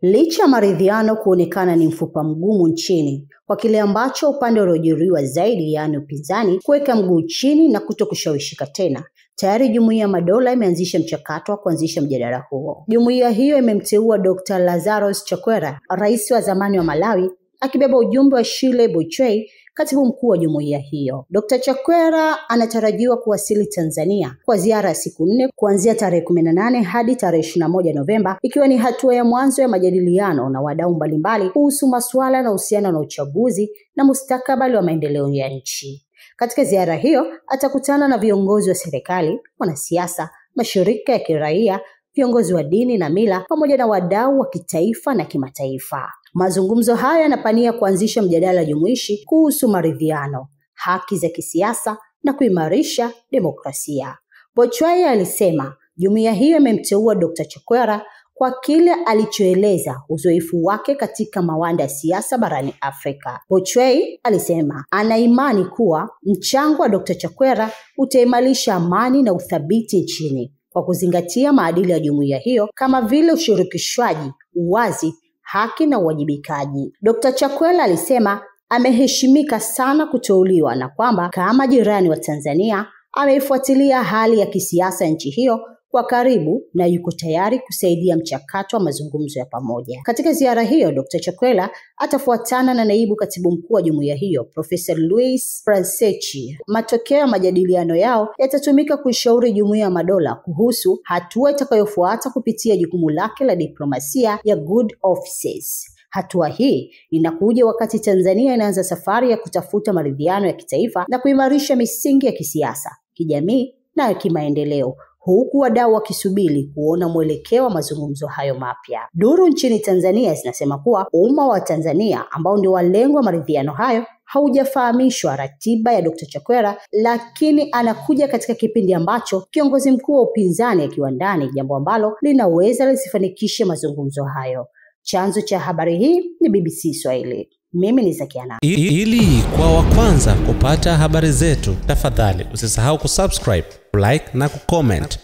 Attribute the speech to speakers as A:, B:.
A: Licha ya maridhiano kuonekana ni mfupa mgumu nchini, kwa kile ambacho upande uliojiriwa zaidi yaani upinzani kuweka mguu chini na kutokushawishika tena, tayari Jumuiya ya Madola imeanzisha mchakato wa kuanzisha mjadala huo. Jumuiya hiyo imemteua Dr. Lazarus Chakwera, rais wa zamani wa Malawi, akibeba ujumbe wa Shile Bochwey, katibu mkuu wa jumuiya hiyo. Dr. Chakwera anatarajiwa kuwasili Tanzania kwa ziara ya siku 4 kuanzia tarehe 18 hadi tarehe 21 Novemba, ikiwa ni hatua ya mwanzo ya majadiliano na wadau mbalimbali kuhusu masuala yanayohusiana na uchaguzi na mustakabali wa maendeleo ya nchi. Katika ziara hiyo atakutana na viongozi wa serikali, wanasiasa, mashirika ya kiraia, viongozi wa dini na mila pamoja na wadau wa kitaifa na kimataifa. Mazungumzo haya yanapania kuanzisha mjadala jumuishi kuhusu maridhiano, haki za kisiasa na kuimarisha demokrasia. Bochwey alisema jumuiya hiyo imemteua Dr. Chakwera kwa kile alichoeleza uzoefu wake katika mawanda ya siasa barani Afrika. Bochwey alisema ana imani kuwa mchango wa Dr. Chakwera utaimarisha amani na uthabiti nchini kwa kuzingatia maadili ya jumuiya hiyo kama vile ushirikishwaji, uwazi, haki na uwajibikaji. Dr. Chakwera alisema ameheshimika sana kuteuliwa na kwamba kama jirani wa Tanzania ameifuatilia hali ya kisiasa nchi hiyo kwa karibu na yuko tayari kusaidia mchakato wa mazungumzo ya pamoja. Katika ziara hiyo, Dr. Chakwera atafuatana na naibu katibu mkuu wa jumuiya hiyo, Profesa Luis Franceschini. Matokeo ya majadiliano yao yatatumika kuishauri Jumuiya ya Madola kuhusu hatua itakayofuata kupitia jukumu lake la diplomasia ya good offices. Hatua hii inakuja wakati Tanzania inaanza safari ya kutafuta maridhiano ya kitaifa na kuimarisha misingi ya kisiasa, kijamii na kimaendeleo, huku wadau wakisubiri kuona mwelekeo wa mazungumzo hayo mapya. Duru nchini Tanzania zinasema kuwa umma wa Tanzania ambao ndio walengwa wa maridhiano hayo haujafahamishwa ratiba ya Dr. Chakwera, lakini anakuja katika kipindi ambacho kiongozi mkuu wa upinzani akiwa ndani, jambo ambalo linaweza lisifanikishe mazungumzo hayo. Chanzo cha habari hii ni BBC Swahili. Mimi ni Zakiana.
B: Ili kwa wa kwanza kupata habari zetu, tafadhali usisahau kusubscribe, like na kucomment.